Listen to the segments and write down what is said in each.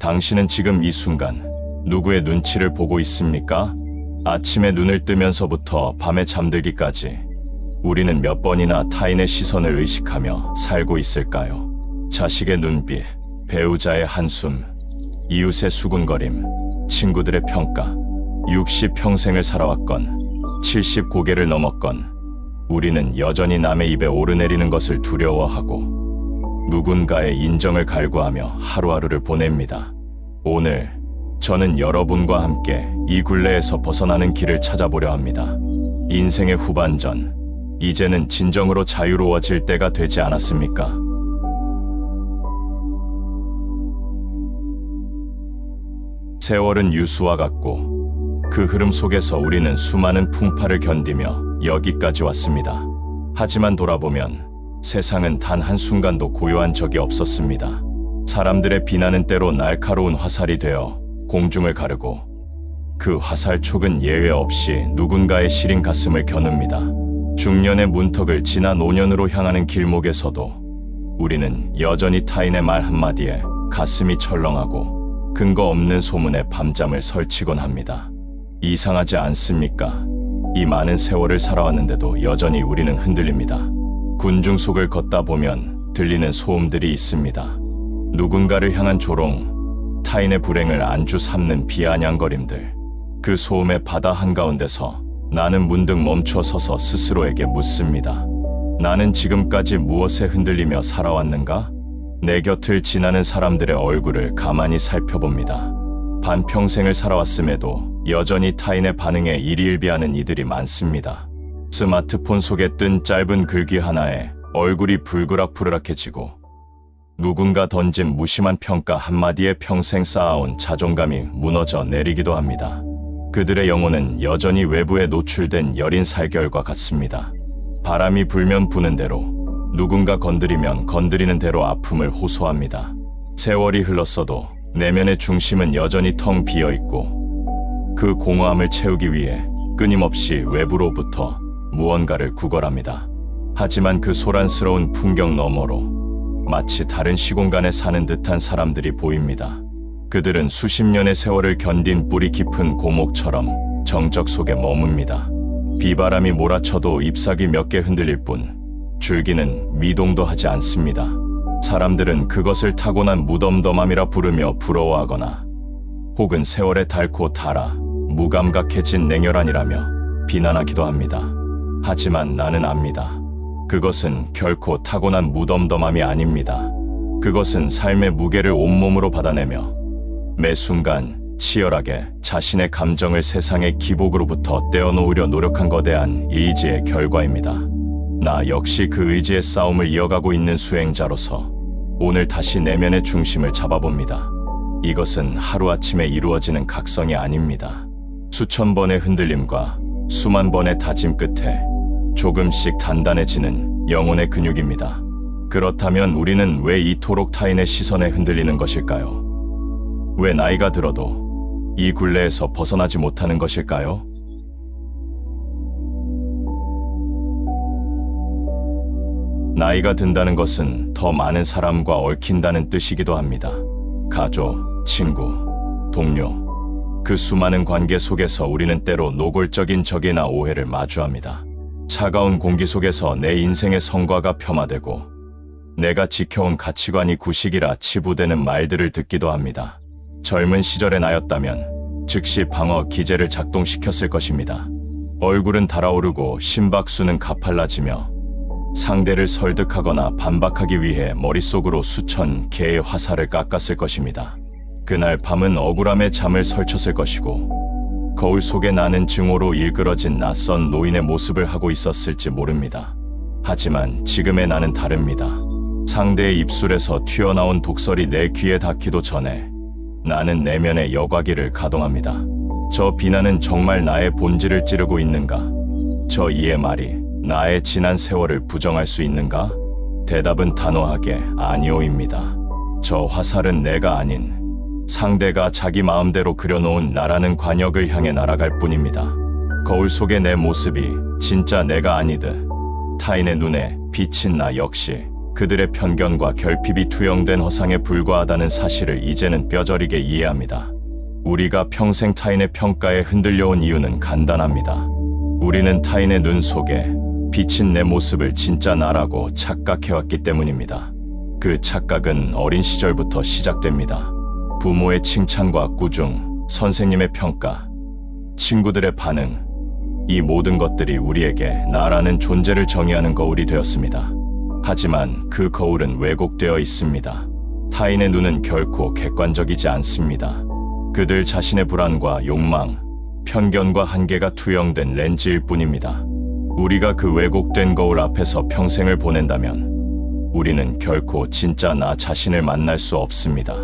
당신은 지금 이 순간 누구의 눈치를 보고 있습니까? 아침에 눈을 뜨면서부터 밤에 잠들기까지 우리는 몇 번이나 타인의 시선을 의식하며 살고 있을까요? 자식의 눈빛, 배우자의 한숨, 이웃의 수군거림, 친구들의 평가. 60평생을 살아왔건 70고개를 넘었건 우리는 여전히 남의 입에 오르내리는 것을 두려워하고 누군가의 인정을 갈구하며 하루하루를 보냅니다. 오늘 저는 여러분과 함께 이 굴레에서 벗어나는 길을 찾아보려 합니다. 인생의 후반전, 이제는 진정으로 자유로워질 때가 되지 않았습니까? 세월은 유수와 같고 그 흐름 속에서 우리는 수많은 풍파를 견디며 여기까지 왔습니다. 하지만 돌아보면 세상은 단 한순간도 고요한 적이 없었습니다. 사람들의 비난은 때로 날카로운 화살이 되어 공중을 가르고 그 화살촉은 예외 없이 누군가의 시린 가슴을 겨눕니다. 중년의 문턱을 지나 노년으로 향하는 길목에서도 우리는 여전히 타인의 말 한마디에 가슴이 철렁하고 근거 없는 소문에 밤잠을 설치곤 합니다. 이상하지 않습니까? 이 많은 세월을 살아왔는데도 여전히 우리는 흔들립니다. 군중 속을 걷다 보면 들리는 소음들이 있습니다. 누군가를 향한 조롱, 타인의 불행을 안주 삼는 비아냥거림들. 그 소음의 바다 한가운데서 나는 문득 멈춰 서서 스스로에게 묻습니다. 나는 지금까지 무엇에 흔들리며 살아왔는가? 내 곁을 지나는 사람들의 얼굴을 가만히 살펴봅니다. 반평생을 살아왔음에도 여전히 타인의 반응에 일희일비하는 이들이 많습니다. 스마트폰 속에 뜬 짧은 글귀 하나에 얼굴이 불그락불락해지고 누군가 던진 무심한 평가 한마디에 평생 쌓아온 자존감이 무너져 내리기도 합니다. 그들의 영혼은 여전히 외부에 노출된 여린 살결과 같습니다. 바람이 불면 부는 대로, 누군가 건드리면 건드리는 대로 아픔을 호소합니다. 세월이 흘렀어도 내면의 중심은 여전히 텅 비어있고 그 공허함을 채우기 위해 끊임없이 외부로부터 무언가를 구걸합니다. 하지만 그 소란스러운 풍경 너머로 마치 다른 시공간에 사는 듯한 사람들이 보입니다. 그들은 수십 년의 세월을 견딘 뿌리 깊은 고목처럼 정적 속에 머뭅니다. 비바람이 몰아쳐도 잎사귀 몇 개 흔들릴 뿐 줄기는 미동도 하지 않습니다. 사람들은 그것을 타고난 무덤덤함이라 부르며 부러워하거나 혹은 세월의 닳고 닳아 무감각해진 냉혈한이라며 비난하기도 합니다. 하지만 나는 압니다. 그것은 결코 타고난 무덤덤함이 아닙니다. 그것은 삶의 무게를 온몸으로 받아내며 매 순간 치열하게 자신의 감정을 세상의 기복으로부터 떼어놓으려 노력한 거대한 의지의 결과입니다. 나 역시 그 의지의 싸움을 이어가고 있는 수행자로서 오늘 다시 내면의 중심을 잡아봅니다. 이것은 하루아침에 이루어지는 각성이 아닙니다. 수천 번의 흔들림과 수만 번의 다짐 끝에 조금씩 단단해지는 영혼의 근육입니다. 그렇다면 우리는 왜 이토록 타인의 시선에 흔들리는 것일까요? 왜 나이가 들어도 이 굴레에서 벗어나지 못하는 것일까요? 나이가 든다는 것은 더 많은 사람과 얽힌다는 뜻이기도 합니다. 가족, 친구, 동료, 그 수많은 관계 속에서 우리는 때로 노골적인 적이나 오해를 마주합니다. 차가운 공기 속에서 내 인생의 성과가 폄하되고 내가 지켜온 가치관이 구식이라 치부되는 말들을 듣기도 합니다. 젊은 시절의 나였다면 즉시 방어 기제를 작동시켰을 것입니다. 얼굴은 달아오르고 심박수는 가팔라지며 상대를 설득하거나 반박하기 위해 머릿속으로 수천 개의 화살을 깎았을 것입니다. 그날 밤은 억울함에 잠을 설쳤을 것이고 거울 속에 나는 증오로 일그러진 낯선 노인의 모습을 하고 있었을지 모릅니다. 하지만 지금의 나는 다릅니다. 상대의 입술에서 튀어나온 독설이 내 귀에 닿기도 전에 나는 내면의 여과기를 가동합니다. 저 비난은 정말 나의 본질을 찌르고 있는가? 저 이의 말이 나의 지난 세월을 부정할 수 있는가? 대답은 단호하게 아니오입니다. 저 화살은 내가 아닌 상대가 자기 마음대로 그려놓은 나라는 관역을 향해 날아갈 뿐입니다. 거울 속의 내 모습이 진짜 내가 아니듯 타인의 눈에 비친 나 역시 그들의 편견과 결핍이 투영된 허상에 불과하다는 사실을 이제는 뼈저리게 이해합니다. 우리가 평생 타인의 평가에 흔들려온 이유는 간단합니다. 우리는 타인의 눈 속에 비친 내 모습을 진짜 나라고 착각해왔기 때문입니다. 그 착각은 어린 시절부터 시작됩니다. 부모의 칭찬과 꾸중, 선생님의 평가, 친구들의 반응, 이 모든 것들이 우리에게 나라는 존재를 정의하는 거울이 되었습니다. 하지만 그 거울은 왜곡되어 있습니다. 타인의 눈은 결코 객관적이지 않습니다. 그들 자신의 불안과 욕망, 편견과 한계가 투영된 렌즈일 뿐입니다. 우리가 그 왜곡된 거울 앞에서 평생을 보낸다면 우리는 결코 진짜 나 자신을 만날 수 없습니다.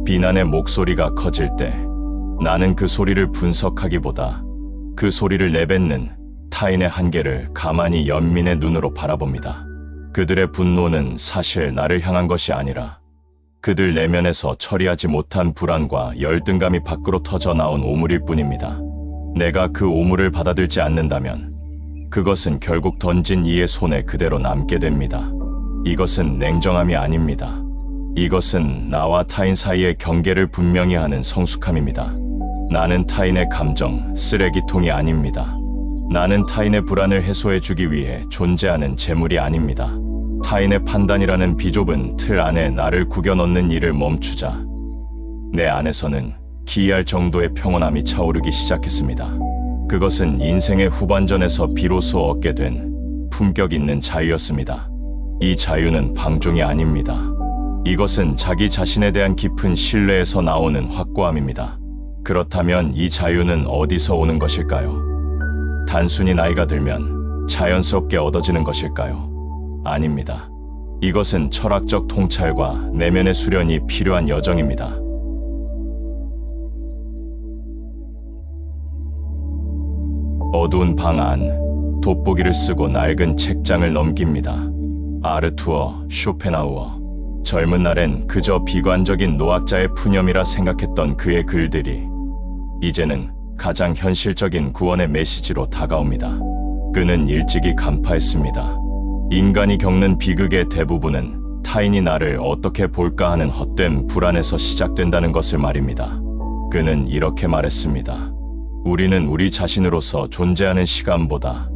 비난의 목소리가 커질 때 나는 그 소리를 분석하기보다 그 소리를 내뱉는 타인의 한계를 가만히 연민의 눈으로 바라봅니다. 그들의 분노는 사실 나를 향한 것이 아니라 그들 내면에서 처리하지 못한 불안과 열등감이 밖으로 터져 나온 오물일 뿐입니다. 내가 그 오물을 받아들지 않는다면 그것은 결국 던진 이의 손에 그대로 남게 됩니다. 이것은 냉정함이 아닙니다. 이것은 나와 타인 사이의 경계를 분명히 하는 성숙함입니다. 나는 타인의 감정, 쓰레기통이 아닙니다. 나는 타인의 불안을 해소해주기 위해 존재하는 재물이 아닙니다. 타인의 판단이라는 비좁은 틀 안에 나를 구겨 넣는 일을 멈추자 내 안에서는 기이할 정도의 평온함이 차오르기 시작했습니다. 그것은 인생의 후반전에서 비로소 얻게 된 품격 있는 자유였습니다. 이 자유는 방종이 아닙니다. 이것은 자기 자신에 대한 깊은 신뢰에서 나오는 확고함입니다. 그렇다면 이 자유는 어디서 오는 것일까요? 단순히 나이가 들면 자연스럽게 얻어지는 것일까요? 아닙니다. 이것은 철학적 통찰과 내면의 수련이 필요한 여정입니다. 어두운 방 안, 돋보기를 쓰고 낡은 책장을 넘깁니다. 아르투어, 쇼펜하우어. 젊은 날엔 그저 비관적인 노학자의 푸념이라 생각했던 그의 글들이 이제는 가장 현실적인 구원의 메시지로 다가옵니다. 그는 일찍이 간파했습니다. 인간이 겪는 비극의 대부분은 타인이 나를 어떻게 볼까 하는 헛된 불안에서 시작된다는 것을 말입니다. 그는 이렇게 말했습니다. 우리는 우리 자신으로서 존재하는 시간보다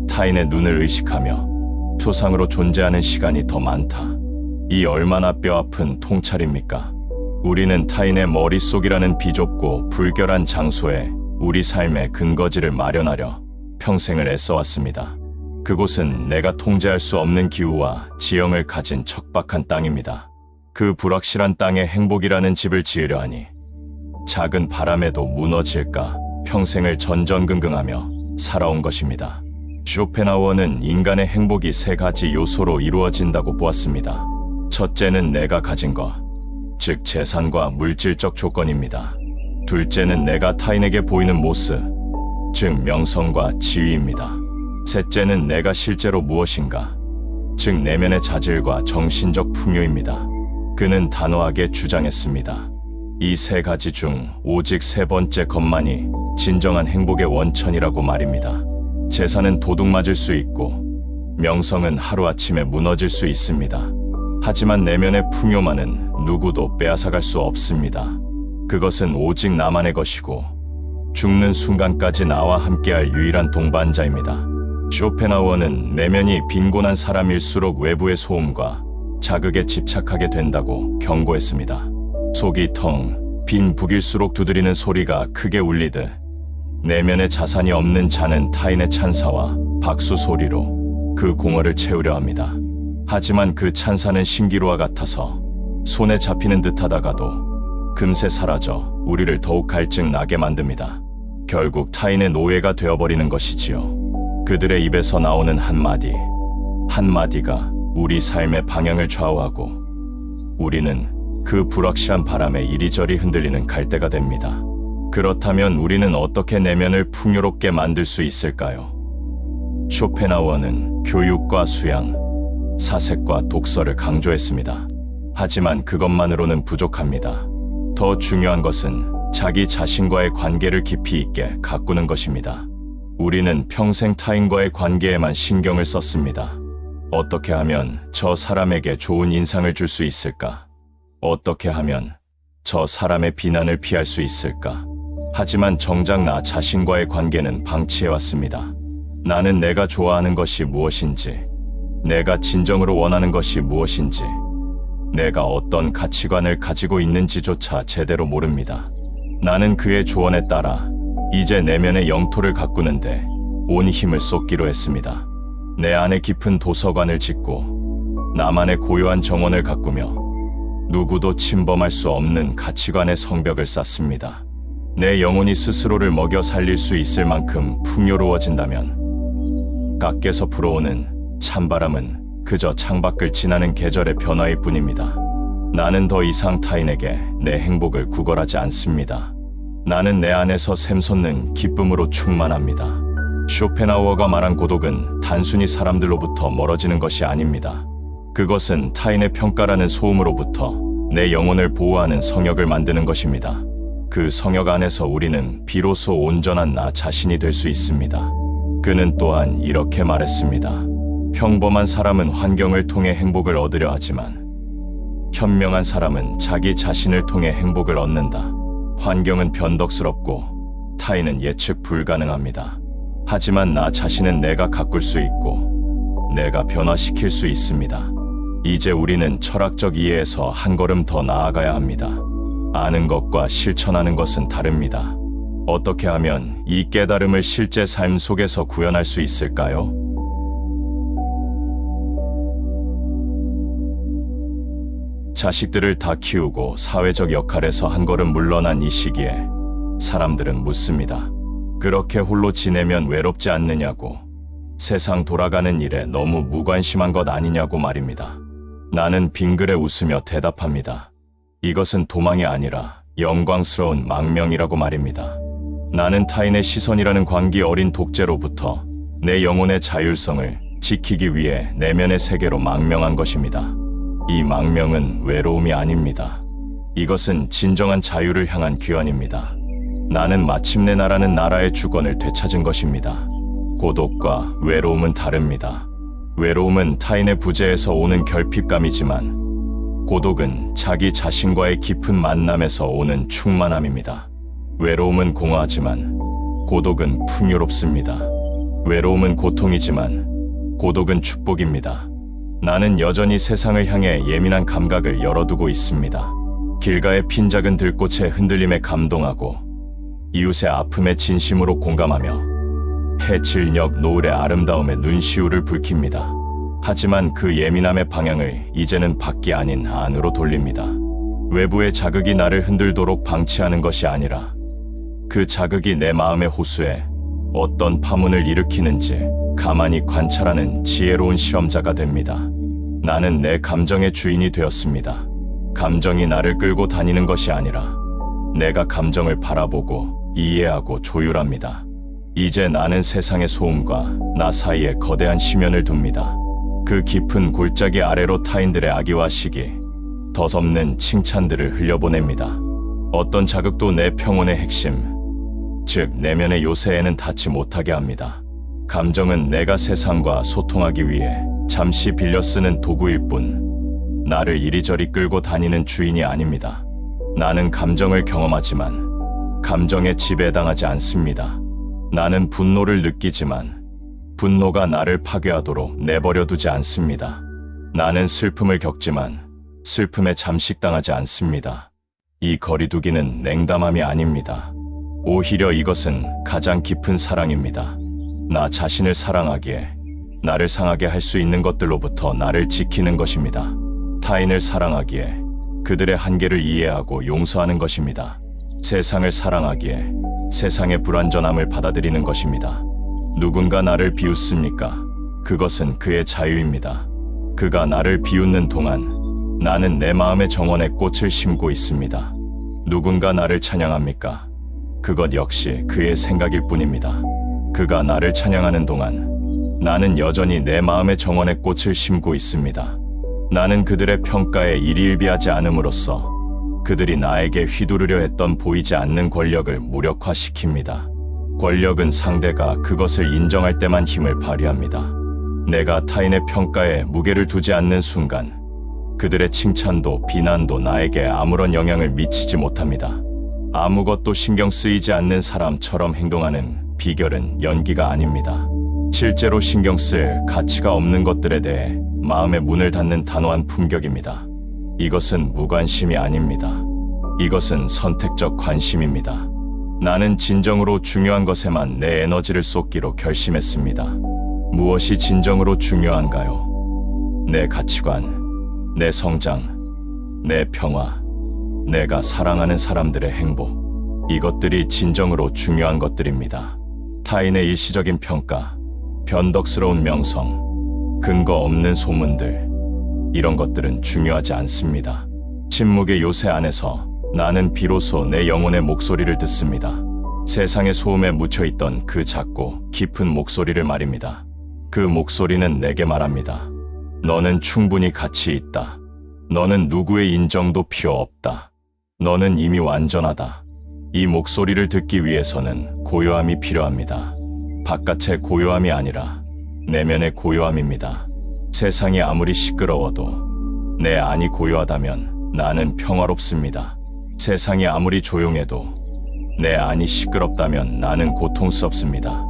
타인의 눈을 의식하며 초상으로 존재하는 시간이 더 많다. 이 얼마나 뼈아픈 통찰입니까? 우리는 타인의 머릿속이라는 비좁고 불결한 장소에 우리 삶의 근거지를 마련하려 평생을 애써왔습니다. 그곳은 내가 통제할 수 없는 기후와 지형을 가진 척박한 땅입니다. 그 불확실한 땅에 행복이라는 집을 지으려 하니 작은 바람에도 무너질까 평생을 전전긍긍하며 살아온 것입니다. 쇼펜하우어는 인간의 행복이 세 가지 요소로 이루어진다고 보았습니다. 첫째는 내가 가진 것, 즉 재산과 물질적 조건입니다. 둘째는 내가 타인에게 보이는 모습, 즉 명성과 지위입니다. 셋째는 내가 실제로 무엇인가, 즉 내면의 자질과 정신적 풍요입니다. 그는 단호하게 주장했습니다. 이 세 가지 중 오직 세 번째 것만이 진정한 행복의 원천이라고 말입니다. 재산은 도둑맞을 수 있고 명성은 하루아침에 무너질 수 있습니다. 하지만 내면의 풍요만은 누구도 빼앗아갈 수 없습니다. 그것은 오직 나만의 것이고 죽는 순간까지 나와 함께할 유일한 동반자입니다. 쇼펜하우어는 내면이 빈곤한 사람일수록 외부의 소음과 자극에 집착하게 된다고 경고했습니다. 속이 텅 빈 북일수록 두드리는 소리가 크게 울리듯 내면의 자산이 없는 자는 타인의 찬사와 박수 소리로 그 공허를 채우려 합니다. 하지만 그 찬사는 신기루와 같아서 손에 잡히는 듯하다가도 금세 사라져 우리를 더욱 갈증나게 만듭니다. 결국 타인의 노예가 되어버리는 것이지요. 그들의 입에서 나오는 한마디가 우리 삶의 방향을 좌우하고 우리는 그 불확실한 바람에 이리저리 흔들리는 갈대가 됩니다. 그렇다면 우리는 어떻게 내면을 풍요롭게 만들 수 있을까요? 쇼펜하우어는 교육과 수양, 사색과 독서를 강조했습니다. 하지만 그것만으로는 부족합니다. 더 중요한 것은 자기 자신과의 관계를 깊이 있게 가꾸는 것입니다. 우리는 평생 타인과의 관계에만 신경을 썼습니다. 어떻게 하면 저 사람에게 좋은 인상을 줄 수 있을까? 어떻게 하면 저 사람의 비난을 피할 수 있을까? 하지만 정작 나 자신과의 관계는 방치해왔습니다. 나는 내가 좋아하는 것이 무엇인지, 내가 진정으로 원하는 것이 무엇인지, 내가 어떤 가치관을 가지고 있는지조차 제대로 모릅니다. 나는 그의 조언에 따라 이제 내면의 영토를 가꾸는데 온 힘을 쏟기로 했습니다. 내 안에 깊은 도서관을 짓고 나만의 고요한 정원을 가꾸며 누구도 침범할 수 없는 가치관의 성벽을 쌓습니다. 내 영혼이 스스로를 먹여 살릴 수 있을 만큼 풍요로워진다면 깎에서 불어오는 찬바람은 그저 창밖을 지나는 계절의 변화일 뿐입니다. 나는 더 이상 타인에게 내 행복을 구걸하지 않습니다. 나는 내 안에서 샘솟는 기쁨으로 충만합니다. 쇼펜하우어가 말한 고독은 단순히 사람들로부터 멀어지는 것이 아닙니다. 그것은 타인의 평가라는 소음으로부터 내 영혼을 보호하는 성역을 만드는 것입니다. 그 성역 안에서 우리는 비로소 온전한 나 자신이 될 수 있습니다. 그는 또한 이렇게 말했습니다. 평범한 사람은 환경을 통해 행복을 얻으려 하지만 현명한 사람은 자기 자신을 통해 행복을 얻는다. 환경은 변덕스럽고 타인은 예측 불가능합니다. 하지만 나 자신은 내가 가꿀 수 있고 내가 변화시킬 수 있습니다. 이제 우리는 철학적 이해에서 한 걸음 더 나아가야 합니다. 아는 것과 실천하는 것은 다릅니다. 어떻게 하면 이 깨달음을 실제 삶 속에서 구현할 수 있을까요? 자식들을 다 키우고 사회적 역할에서 한 걸음 물러난 이 시기에 사람들은 묻습니다. 그렇게 홀로 지내면 외롭지 않느냐고, 세상 돌아가는 일에 너무 무관심한 것 아니냐고 말입니다. 나는 빙그레 웃으며 대답합니다. 이것은 도망이 아니라 영광스러운 망명이라고 말입니다. 나는 타인의 시선이라는 광기 어린 독재로부터 내 영혼의 자율성을 지키기 위해 내면의 세계로 망명한 것입니다. 이 망명은 외로움이 아닙니다. 이것은 진정한 자유를 향한 귀환입니다. 나는 마침내 나라는 나라의 주권을 되찾은 것입니다. 고독과 외로움은 다릅니다. 외로움은 타인의 부재에서 오는 결핍감이지만 고독은 자기 자신과의 깊은 만남에서 오는 충만함입니다. 외로움은 공허하지만 고독은 풍요롭습니다. 외로움은 고통이지만 고독은 축복입니다. 나는 여전히 세상을 향해 예민한 감각을 열어두고 있습니다. 길가의 핀 작은 들꽃의 흔들림에 감동하고 이웃의 아픔에 진심으로 공감하며 해질녘 노을의 아름다움에 눈시울을 붉힙니다. 하지만 그 예민함의 방향을 이제는 밖이 아닌 안으로 돌립니다. 외부의 자극이 나를 흔들도록 방치하는 것이 아니라 그 자극이 내 마음의 호수에 어떤 파문을 일으키는지 가만히 관찰하는 지혜로운 실험자가 됩니다. 나는 내 감정의 주인이 되었습니다. 감정이 나를 끌고 다니는 것이 아니라 내가 감정을 바라보고 이해하고 조율합니다. 이제 나는 세상의 소음과 나 사이에 거대한 심연을 둡니다. 그 깊은 골짜기 아래로 타인들의 악의와 시기, 덧없는 칭찬들을 흘려보냅니다. 어떤 자극도 내 평온의 핵심, 즉 내면의 요새에는 닿지 못하게 합니다. 감정은 내가 세상과 소통하기 위해 잠시 빌려 쓰는 도구일 뿐 나를 이리저리 끌고 다니는 주인이 아닙니다. 나는 감정을 경험하지만 감정에 지배당하지 않습니다. 나는 분노를 느끼지만 분노가 나를 파괴하도록 내버려 두지 않습니다. 나는 슬픔을 겪지만 슬픔에 잠식당하지 않습니다. 이 거리두기는 냉담함이 아닙니다. 오히려 이것은 가장 깊은 사랑입니다. 나 자신을 사랑하기에 나를 상하게 할 수 있는 것들로부터 나를 지키는 것입니다. 타인을 사랑하기에 그들의 한계를 이해하고 용서하는 것입니다. 세상을 사랑하기에 세상의 불완전함을 받아들이는 것입니다. 누군가 나를 비웃습니까? 그것은 그의 자유입니다. 그가 나를 비웃는 동안 나는 내 마음의 정원에 꽃을 심고 있습니다. 누군가 나를 찬양합니까? 그것 역시 그의 생각일 뿐입니다. 그가 나를 찬양하는 동안 나는 여전히 내 마음의 정원에 꽃을 심고 있습니다. 나는 그들의 평가에 일희일비하지 않음으로써 그들이 나에게 휘두르려 했던 보이지 않는 권력을 무력화시킵니다. 권력은 상대가 그것을 인정할 때만 힘을 발휘합니다. 내가 타인의 평가에 무게를 두지 않는 순간 그들의 칭찬도 비난도 나에게 아무런 영향을 미치지 못합니다. 아무것도 신경 쓰이지 않는 사람처럼 행동하는 비결은 연기가 아닙니다. 실제로 신경 쓸 가치가 없는 것들에 대해 마음의 문을 닫는 단호한 품격입니다. 이것은 무관심이 아닙니다. 이것은 선택적 관심입니다. 나는 진정으로 중요한 것에만 내 에너지를 쏟기로 결심했습니다. 무엇이 진정으로 중요한가요? 내 가치관, 내 성장, 내 평화, 내가 사랑하는 사람들의 행복. 이것들이 진정으로 중요한 것들입니다. 타인의 일시적인 평가, 변덕스러운 명성, 근거 없는 소문들, 이런 것들은 중요하지 않습니다. 침묵의 요새 안에서 나는 비로소 내 영혼의 목소리를 듣습니다. 세상의 소음에 묻혀있던 그 작고 깊은 목소리를 말입니다. 그 목소리는 내게 말합니다. 너는 충분히 가치 있다. 너는 누구의 인정도 필요 없다. 너는 이미 완전하다. 이 목소리를 듣기 위해서는 고요함이 필요합니다. 바깥의 고요함이 아니라 내면의 고요함입니다. 세상이 아무리 시끄러워도 내 안이 고요하다면 나는 평화롭습니다. 세상이 아무리 조용해도 내 안이 시끄럽다면 나는 고통스럽습니다.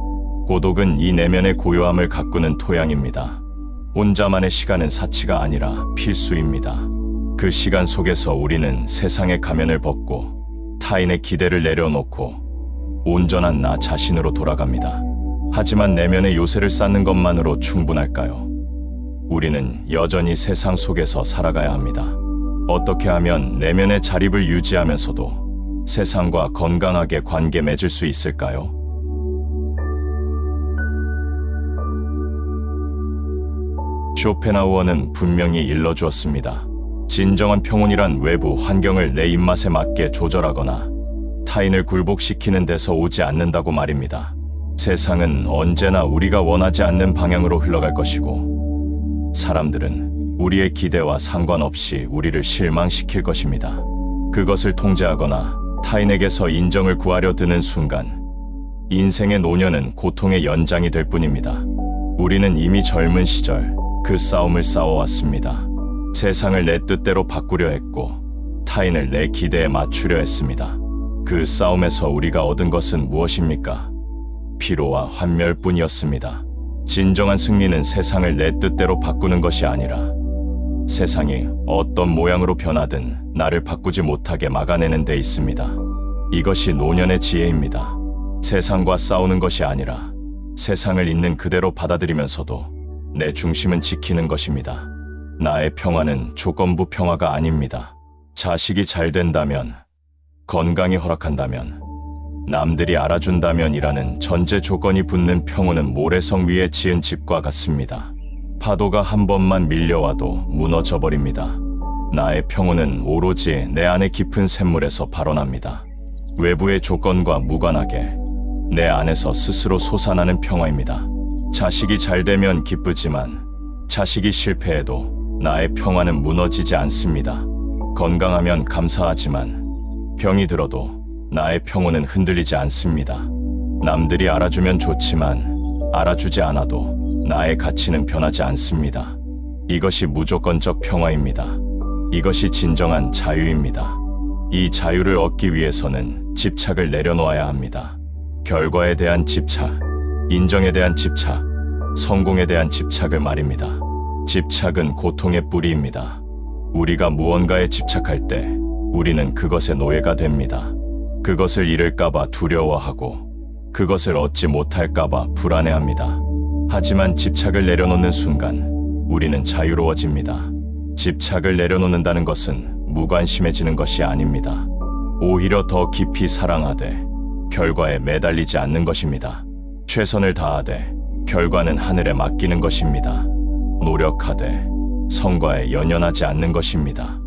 고독은 이 내면의 고요함을 가꾸는 토양입니다. 혼자만의 시간은 사치가 아니라 필수입니다. 그 시간 속에서 우리는 세상의 가면을 벗고 타인의 기대를 내려놓고 온전한 나 자신으로 돌아갑니다. 하지만 내면의 요새를 쌓는 것만으로 충분할까요? 우리는 여전히 세상 속에서 살아가야 합니다. 어떻게 하면 내면의 자립을 유지하면서도 세상과 건강하게 관계 맺을 수 있을까요? 쇼펜하우어는 분명히 일러주었습니다. 진정한 평온이란 외부 환경을 내 입맛에 맞게 조절하거나 타인을 굴복시키는 데서 오지 않는다고 말입니다. 세상은 언제나 우리가 원하지 않는 방향으로 흘러갈 것이고 사람들은 우리의 기대와 상관없이 우리를 실망시킬 것입니다. 그것을 통제하거나 타인에게서 인정을 구하려 드는 순간 인생의 노년은 고통의 연장이 될 뿐입니다. 우리는 이미 젊은 시절 그 싸움을 싸워왔습니다. 세상을 내 뜻대로 바꾸려 했고 타인을 내 기대에 맞추려 했습니다. 그 싸움에서 우리가 얻은 것은 무엇입니까? 피로와 환멸뿐이었습니다. 진정한 승리는 세상을 내 뜻대로 바꾸는 것이 아니라 세상이 어떤 모양으로 변하든 나를 바꾸지 못하게 막아내는 데 있습니다. 이것이 노년의 지혜입니다. 세상과 싸우는 것이 아니라 세상을 있는 그대로 받아들이면서도 내 중심은 지키는 것입니다. 나의 평화는 조건부 평화가 아닙니다. 자식이 잘 된다면, 건강이 허락한다면, 남들이 알아준다면이라는 전제 조건이 붙는 평온은 모래성 위에 지은 집과 같습니다. 파도가 한 번만 밀려와도 무너져버립니다. 나의 평온은 오로지 내 안의 깊은 샘물에서 발원합니다. 외부의 조건과 무관하게 내 안에서 스스로 솟아나는 평화입니다. 자식이 잘 되면 기쁘지만 자식이 실패해도 나의 평화는 무너지지 않습니다. 건강하면 감사하지만 병이 들어도 나의 평온은 흔들리지 않습니다. 남들이 알아주면 좋지만 알아주지 않아도 나의 가치는 변하지 않습니다. 이것이 무조건적 평화입니다. 이것이 진정한 자유입니다. 이 자유를 얻기 위해서는 집착을 내려놓아야 합니다. 결과에 대한 집착, 인정에 대한 집착, 성공에 대한 집착을 말입니다. 집착은 고통의 뿌리입니다. 우리가 무언가에 집착할 때 우리는 그것의 노예가 됩니다. 그것을 잃을까봐 두려워하고 그것을 얻지 못할까봐 불안해합니다. 하지만 집착을 내려놓는 순간 우리는 자유로워집니다. 집착을 내려놓는다는 것은 무관심해지는 것이 아닙니다. 오히려 더 깊이 사랑하되 결과에 매달리지 않는 것입니다. 최선을 다하되 결과는 하늘에 맡기는 것입니다. 노력하되 성과에 연연하지 않는 것입니다.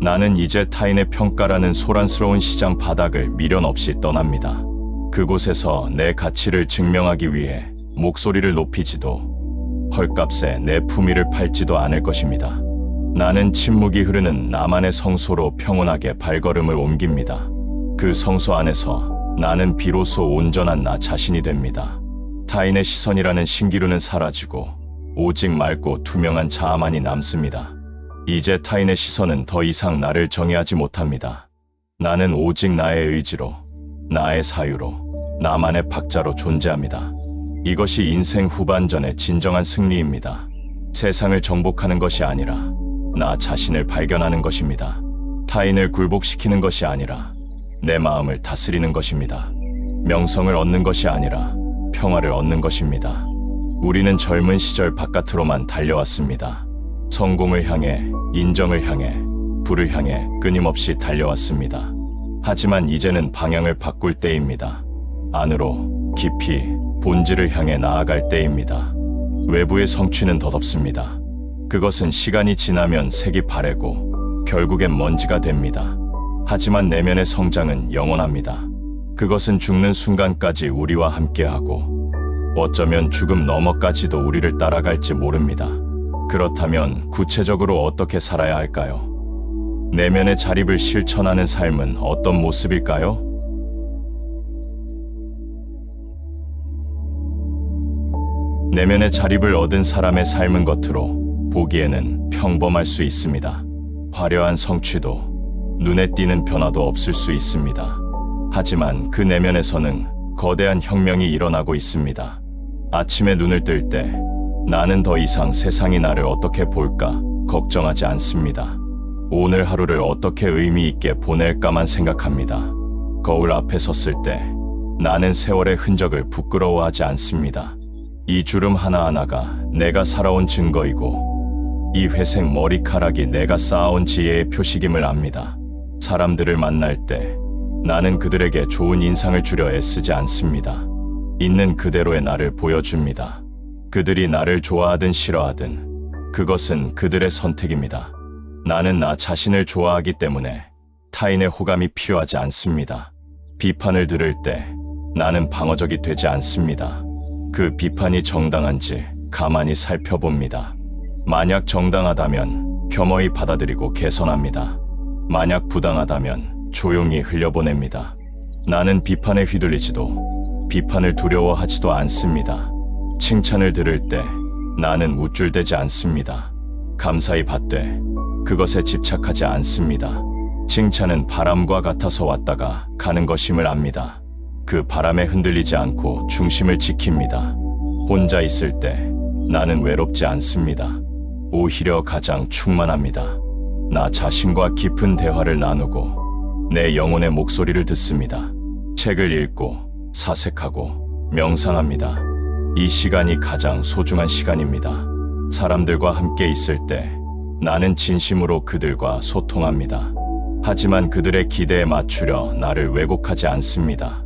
나는 이제 타인의 평가라는 소란스러운 시장 바닥을 미련 없이 떠납니다. 그곳에서 내 가치를 증명하기 위해 목소리를 높이지도 헐값에 내 품위를 팔지도 않을 것입니다. 나는 침묵이 흐르는 나만의 성소로 평온하게 발걸음을 옮깁니다. 그 성소 안에서 나는 비로소 온전한 나 자신이 됩니다. 타인의 시선이라는 신기루는 사라지고 오직 맑고 투명한 자아만이 남습니다. 이제 타인의 시선은 더 이상 나를 정의하지 못합니다. 나는 오직 나의 의지로, 나의 사유로, 나만의 박자로 존재합니다. 이것이 인생 후반전의 진정한 승리입니다. 세상을 정복하는 것이 아니라 나 자신을 발견하는 것입니다. 타인을 굴복시키는 것이 아니라 내 마음을 다스리는 것입니다. 명성을 얻는 것이 아니라 평화를 얻는 것입니다. 우리는 젊은 시절 바깥으로만 달려왔습니다. 성공을 향해, 인정을 향해, 부를 향해 끊임없이 달려왔습니다. 하지만 이제는 방향을 바꿀 때입니다. 안으로, 깊이, 본질을 향해 나아갈 때입니다. 외부의 성취는 덧없습니다. 그것은 시간이 지나면 색이 바래고 결국엔 먼지가 됩니다. 하지만 내면의 성장은 영원합니다. 그것은 죽는 순간까지 우리와 함께하고 어쩌면 죽음 너머까지도 우리를 따라갈지 모릅니다. 그렇다면 구체적으로 어떻게 살아야 할까요? 내면의 자립을 실천하는 삶은 어떤 모습일까요? 내면의 자립을 얻은 사람의 삶은 겉으로 보기에는 평범할 수 있습니다. 화려한 성취도, 눈에 띄는 변화도 없을 수 있습니다. 하지만 그 내면에서는 거대한 혁명이 일어나고 있습니다. 아침에 눈을 뜰 때 나는 더 이상 세상이 나를 어떻게 볼까 걱정하지 않습니다. 오늘 하루를 어떻게 의미 있게 보낼까만 생각합니다. 거울 앞에 섰을 때 나는 세월의 흔적을 부끄러워하지 않습니다. 이 주름 하나하나가 내가 살아온 증거이고 이 회색 머리카락이 내가 쌓아온 지혜의 표식임을 압니다. 사람들을 만날 때 나는 그들에게 좋은 인상을 주려 애쓰지 않습니다. 있는 그대로의 나를 보여줍니다. 그들이 나를 좋아하든 싫어하든 그것은 그들의 선택입니다. 나는 나 자신을 좋아하기 때문에 타인의 호감이 필요하지 않습니다. 비판을 들을 때 나는 방어적이 되지 않습니다. 그 비판이 정당한지 가만히 살펴봅니다. 만약 정당하다면 겸허히 받아들이고 개선합니다. 만약 부당하다면 조용히 흘려보냅니다. 나는 비판에 휘둘리지도 비판을 두려워하지도 않습니다. 칭찬을 들을 때 나는 우쭐대지 않습니다. 감사히 받되 그것에 집착하지 않습니다. 칭찬은 바람과 같아서 왔다가 가는 것임을 압니다. 그 바람에 흔들리지 않고 중심을 지킵니다. 혼자 있을 때 나는 외롭지 않습니다. 오히려 가장 충만합니다. 나 자신과 깊은 대화를 나누고 내 영혼의 목소리를 듣습니다. 책을 읽고 사색하고 명상합니다. 이 시간이 가장 소중한 시간입니다. 사람들과 함께 있을 때 나는 진심으로 그들과 소통합니다. 하지만 그들의 기대에 맞추려 나를 왜곡하지 않습니다.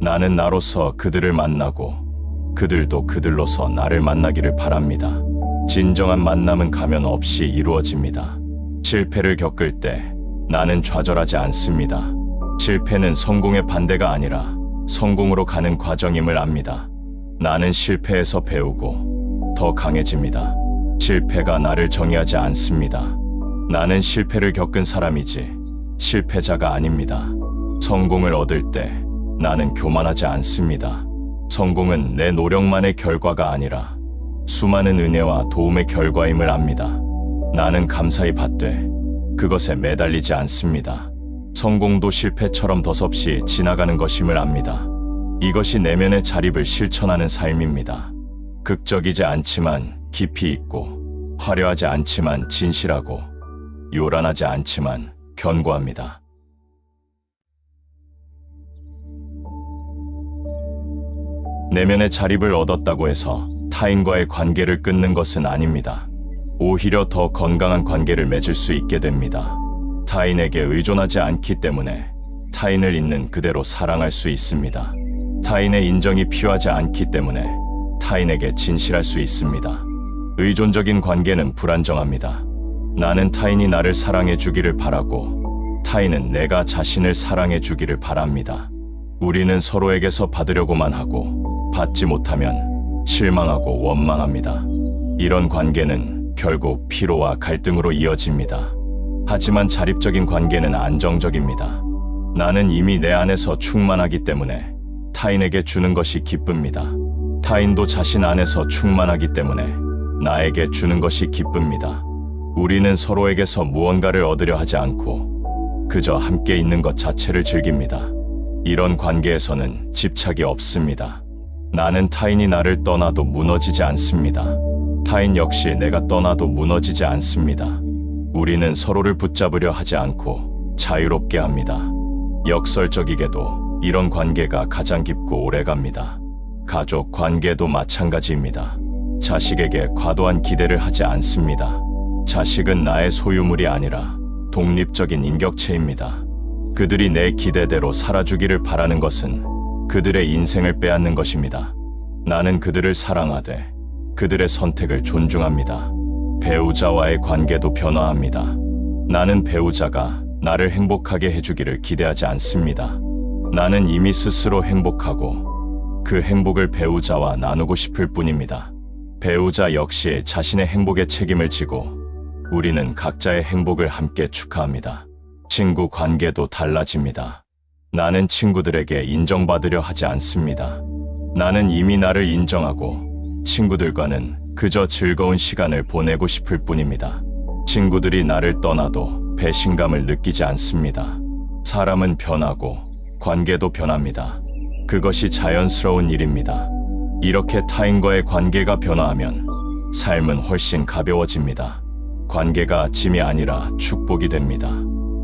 나는 나로서 그들을 만나고 그들도 그들로서 나를 만나기를 바랍니다. 진정한 만남은 가면 없이 이루어집니다. 실패를 겪을 때 나는 좌절하지 않습니다. 실패는 성공의 반대가 아니라 성공으로 가는 과정임을 압니다. 나는 실패에서 배우고 더 강해집니다. 실패가 나를 정의하지 않습니다. 나는 실패를 겪은 사람이지 실패자가 아닙니다. 성공을 얻을 때 나는 교만하지 않습니다. 성공은 내 노력만의 결과가 아니라 수많은 은혜와 도움의 결과임을 압니다. 나는 감사히 받되 그것에 매달리지 않습니다. 성공도 실패처럼 덧없이 지나가는 것임을 압니다. 이것이 내면의 자립을 실천하는 삶입니다. 극적이지 않지만 깊이 있고 화려하지 않지만 진실하고 요란하지 않지만 견고합니다. 내면의 자립을 얻었다고 해서 타인과의 관계를 끊는 것은 아닙니다. 오히려 더 건강한 관계를 맺을 수 있게 됩니다. 타인에게 의존하지 않기 때문에 타인을 있는 그대로 사랑할 수 있습니다. 타인의 인정이 필요하지 않기 때문에 타인에게 진실할 수 있습니다. 의존적인 관계는 불안정합니다. 나는 타인이 나를 사랑해 주기를 바라고 타인은 내가 자신을 사랑해 주기를 바랍니다. 우리는 서로에게서 받으려고만 하고 받지 못하면 실망하고 원망합니다. 이런 관계는 결국 피로와 갈등으로 이어집니다. 하지만 자립적인 관계는 안정적입니다. 나는 이미 내 안에서 충만하기 때문에 타인에게 주는 것이 기쁩니다. 타인도 자신 안에서 충만하기 때문에 나에게 주는 것이 기쁩니다. 우리는 서로에게서 무언가를 얻으려 하지 않고 그저 함께 있는 것 자체를 즐깁니다. 이런 관계에서는 집착이 없습니다. 나는 타인이 나를 떠나도 무너지지 않습니다. 타인 역시 내가 떠나도 무너지지 않습니다. 우리는 서로를 붙잡으려 하지 않고 자유롭게 합니다. 역설적이게도 이런 관계가 가장 깊고 오래갑니다. 가족 관계도 마찬가지입니다. 자식에게 과도한 기대를 하지 않습니다. 자식은 나의 소유물이 아니라 독립적인 인격체입니다. 그들이 내 기대대로 살아주기를 바라는 것은 그들의 인생을 빼앗는 것입니다. 나는 그들을 사랑하되 그들의 선택을 존중합니다. 배우자와의 관계도 변화합니다. 나는 배우자가 나를 행복하게 해주기를 기대하지 않습니다. 나는 이미 스스로 행복하고 그 행복을 배우자와 나누고 싶을 뿐입니다. 배우자 역시 자신의 행복에 책임을 지고 우리는 각자의 행복을 함께 축하합니다. 친구 관계도 달라집니다. 나는 친구들에게 인정받으려 하지 않습니다. 나는 이미 나를 인정하고 친구들과는 그저 즐거운 시간을 보내고 싶을 뿐입니다. 친구들이 나를 떠나도 배신감을 느끼지 않습니다. 사람은 변하고 관계도 변합니다. 그것이 자연스러운 일입니다. 이렇게 타인과의 관계가 변화하면 삶은 훨씬 가벼워집니다. 관계가 짐이 아니라 축복이 됩니다.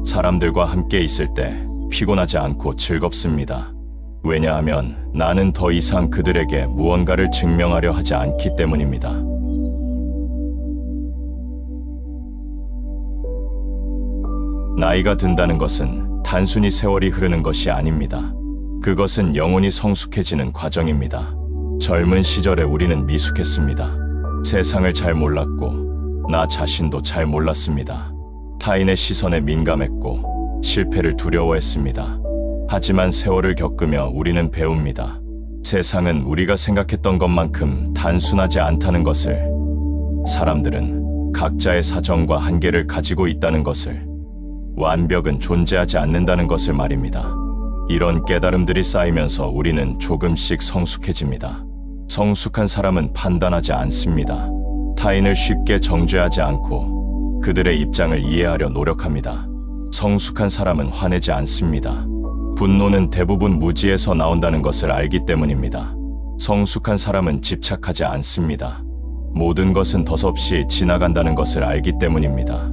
사람들과 함께 있을 때 피곤하지 않고 즐겁습니다. 왜냐하면 나는 더 이상 그들에게 무언가를 증명하려 하지 않기 때문입니다. 나이가 든다는 것은 단순히 세월이 흐르는 것이 아닙니다. 그것은 영혼이 성숙해지는 과정입니다. 젊은 시절에 우리는 미숙했습니다. 세상을 잘 몰랐고 나 자신도 잘 몰랐습니다. 타인의 시선에 민감했고 실패를 두려워했습니다. 하지만 세월을 겪으며 우리는 배웁니다. 세상은 우리가 생각했던 것만큼 단순하지 않다는 것을, 사람들은 각자의 사정과 한계를 가지고 있다는 것을, 완벽은 존재하지 않는다는 것을 말입니다. 이런 깨달음들이 쌓이면서 우리는 조금씩 성숙해집니다. 성숙한 사람은 판단하지 않습니다. 타인을 쉽게 정죄하지 않고 그들의 입장을 이해하려 노력합니다. 성숙한 사람은 화내지 않습니다. 분노는 대부분 무지에서 나온다는 것을 알기 때문입니다. 성숙한 사람은 집착하지 않습니다. 모든 것은 덧없이 지나간다는 것을 알기 때문입니다.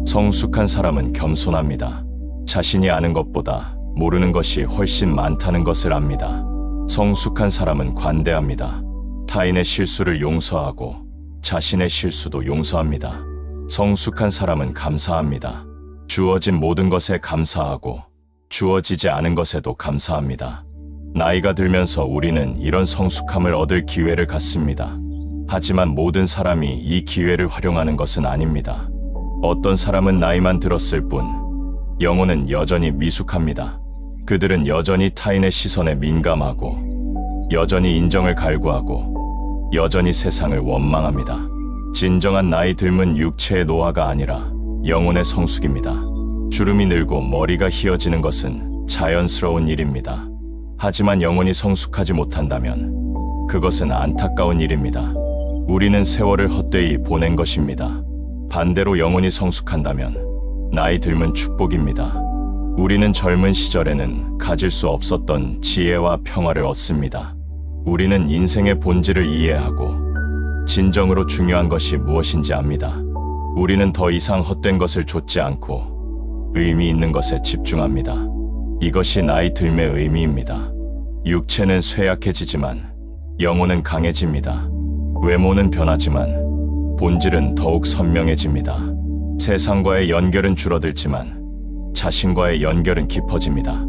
성숙한 사람은 겸손합니다. 자신이 아는 것보다 모르는 것이 훨씬 많다는 것을 압니다. 성숙한 사람은 관대합니다. 타인의 실수를 용서하고 자신의 실수도 용서합니다. 성숙한 사람은 감사합니다. 주어진 모든 것에 감사하고 주어지지 않은 것에도 감사합니다. 나이가 들면서 우리는 이런 성숙함을 얻을 기회를 갖습니다. 하지만 모든 사람이 이 기회를 활용하는 것은 아닙니다. 어떤 사람은 나이만 들었을 뿐 영혼은 여전히 미숙합니다. 그들은 여전히 타인의 시선에 민감하고 여전히 인정을 갈구하고 여전히 세상을 원망합니다. 진정한 나이 듦은 육체의 노화가 아니라 영혼의 성숙입니다. 주름이 늘고 머리가 휘어지는 것은 자연스러운 일입니다. 하지만 영혼이 성숙하지 못한다면 그것은 안타까운 일입니다. 우리는 세월을 헛되이 보낸 것입니다. 반대로 영혼이 성숙한다면 나이 들면 축복입니다. 우리는 젊은 시절에는 가질 수 없었던 지혜와 평화를 얻습니다. 우리는 인생의 본질을 이해하고 진정으로 중요한 것이 무엇인지 압니다. 우리는 더 이상 헛된 것을 좇지 않고 의미 있는 것에 집중합니다. 이것이 나이 들매의 의미입니다. 육체는 쇠약해지지만 영혼은 강해집니다. 외모는 변하지만 본질은 더욱 선명해집니다. 세상과의 연결은 줄어들지만 자신과의 연결은 깊어집니다.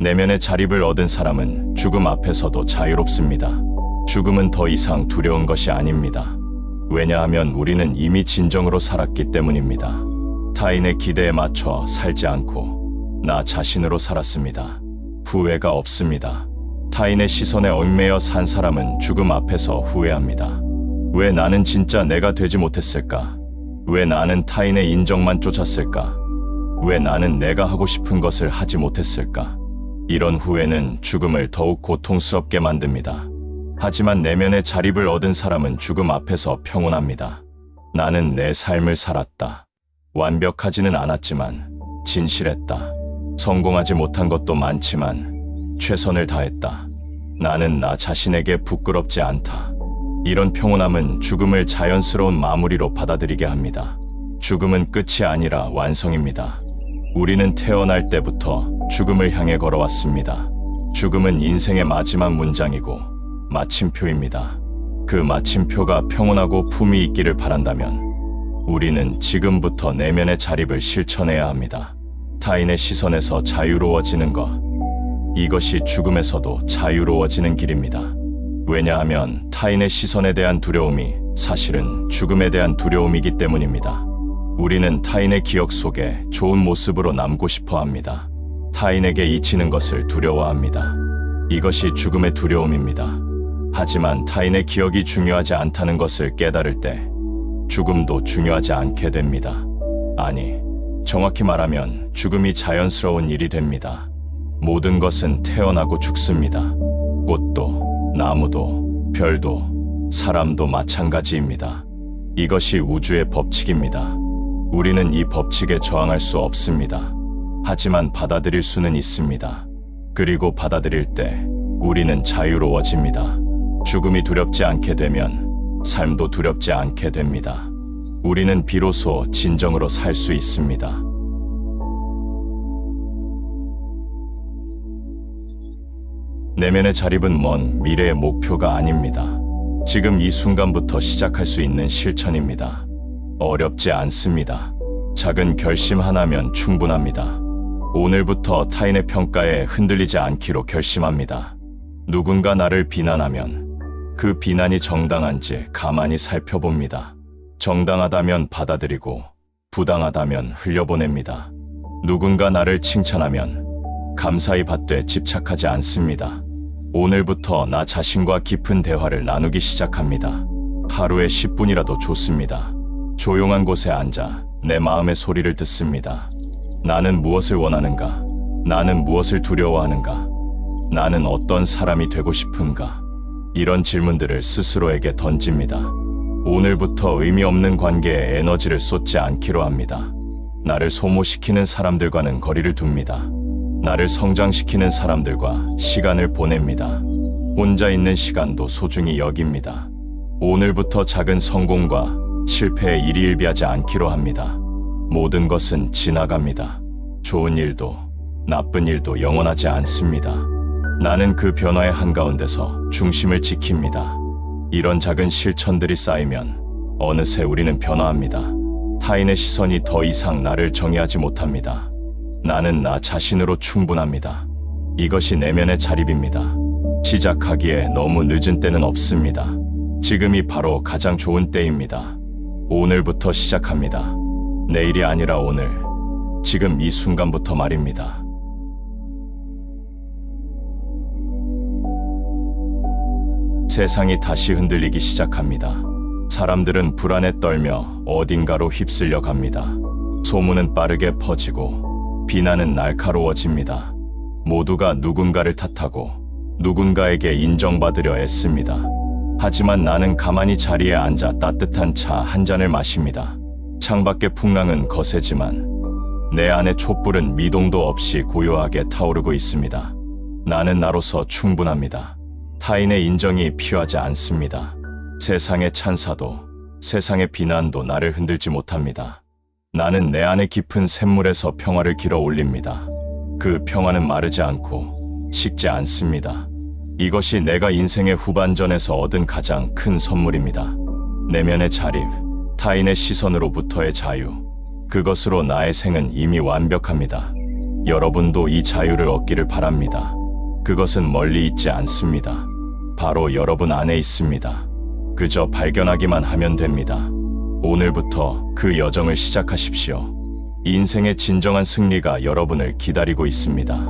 내면의 자립을 얻은 사람은 죽음 앞에서도 자유롭습니다. 죽음은 더 이상 두려운 것이 아닙니다. 왜냐하면 우리는 이미 진정으로 살았기 때문입니다. 타인의 기대에 맞춰 살지 않고 나 자신으로 살았습니다. 후회가 없습니다. 타인의 시선에 얽매여 산 사람은 죽음 앞에서 후회합니다. 왜 나는 진짜 내가 되지 못했을까? 왜 나는 타인의 인정만 쫓았을까? 왜 나는 내가 하고 싶은 것을 하지 못했을까? 이런 후회는 죽음을 더욱 고통스럽게 만듭니다. 하지만 내면의 자립을 얻은 사람은 죽음 앞에서 평온합니다. 나는 내 삶을 살았다. 완벽하지는 않았지만 진실했다. 성공하지 못한 것도 많지만 최선을 다했다. 나는 나 자신에게 부끄럽지 않다. 이런 평온함은 죽음을 자연스러운 마무리로 받아들이게 합니다. 죽음은 끝이 아니라 완성입니다. 우리는 태어날 때부터 죽음을 향해 걸어왔습니다. 죽음은 인생의 마지막 문장이고 마침표입니다. 그 마침표가 평온하고 품위 있기를 바란다면 우리는 지금부터 내면의 자립을 실천해야 합니다. 타인의 시선에서 자유로워지는 것, 이것이 죽음에서도 자유로워지는 길입니다. 왜냐하면 타인의 시선에 대한 두려움이 사실은 죽음에 대한 두려움이기 때문입니다. 우리는 타인의 기억 속에 좋은 모습으로 남고 싶어 합니다. 타인에게 잊히는 것을 두려워합니다. 이것이 죽음의 두려움입니다. 하지만 타인의 기억이 중요하지 않다는 것을 깨달을 때 죽음도 중요하지 않게 됩니다. 아니, 정확히 말하면 죽음이 자연스러운 일이 됩니다. 모든 것은 태어나고 죽습니다. 꽃도, 나무도, 별도, 사람도 마찬가지입니다. 이것이 우주의 법칙입니다. 우리는 이 법칙에 저항할 수 없습니다. 하지만 받아들일 수는 있습니다. 그리고 받아들일 때 우리는 자유로워집니다. 죽음이 두렵지 않게 되면 삶도 두렵지 않게 됩니다. 우리는 비로소 진정으로 살 수 있습니다. 내면의 자립은 먼 미래의 목표가 아닙니다. 지금 이 순간부터 시작할 수 있는 실천입니다. 어렵지 않습니다. 작은 결심 하나면 충분합니다. 오늘부터 타인의 평가에 흔들리지 않기로 결심합니다. 누군가 나를 비난하면 그 비난이 정당한지 가만히 살펴봅니다. 정당하다면 받아들이고 부당하다면 흘려보냅니다. 누군가 나를 칭찬하면 감사히 받되 집착하지 않습니다. 오늘부터 나 자신과 깊은 대화를 나누기 시작합니다. 하루에 10분이라도 좋습니다. 조용한 곳에 앉아 내 마음의 소리를 듣습니다. 나는 무엇을 원하는가? 나는 무엇을 두려워하는가? 나는 어떤 사람이 되고 싶은가? 이런 질문들을 스스로에게 던집니다. 오늘부터 의미 없는 관계에 에너지를 쏟지 않기로 합니다. 나를 소모시키는 사람들과는 거리를 둡니다. 나를 성장시키는 사람들과 시간을 보냅니다. 혼자 있는 시간도 소중히 여깁니다. 오늘부터 작은 성공과 실패에 일희일비하지 않기로 합니다. 모든 것은 지나갑니다. 좋은 일도 나쁜 일도 영원하지 않습니다. 나는 그 변화의 한가운데서 중심을 지킵니다. 이런 작은 실천들이 쌓이면 어느새 우리는 변화합니다. 타인의 시선이 더 이상 나를 정의하지 못합니다. 나는 나 자신으로 충분합니다. 이것이 내면의 자립입니다. 시작하기에 너무 늦은 때는 없습니다. 지금이 바로 가장 좋은 때입니다. 오늘부터 시작합니다. 내일이 아니라 오늘, 지금 이 순간부터 말입니다. 세상이 다시 흔들리기 시작합니다. 사람들은 불안에 떨며 어딘가로 휩쓸려 갑니다. 소문은 빠르게 퍼지고 비난은 날카로워집니다. 모두가 누군가를 탓하고 누군가에게 인정받으려 애씁니다. 하지만 나는 가만히 자리에 앉아 따뜻한 차 한 잔을 마십니다. 창밖의 풍랑은 거세지만 내 안의 촛불은 미동도 없이 고요하게 타오르고 있습니다. 나는 나로서 충분합니다. 타인의 인정이 필요하지 않습니다. 세상의 찬사도 세상의 비난도 나를 흔들지 못합니다. 나는 내 안의 깊은 샘물에서 평화를 길어 올립니다. 그 평화는 마르지 않고 식지 않습니다. 이것이 내가 인생의 후반전에서 얻은 가장 큰 선물입니다. 내면의 자립, 타인의 시선으로부터의 자유, 그것으로 나의 생은 이미 완벽합니다. 여러분도 이 자유를 얻기를 바랍니다. 그것은 멀리 있지 않습니다. 바로 여러분 안에 있습니다. 그저 발견하기만 하면 됩니다. 오늘부터 그 여정을 시작하십시오. 인생의 진정한 승리가 여러분을 기다리고 있습니다.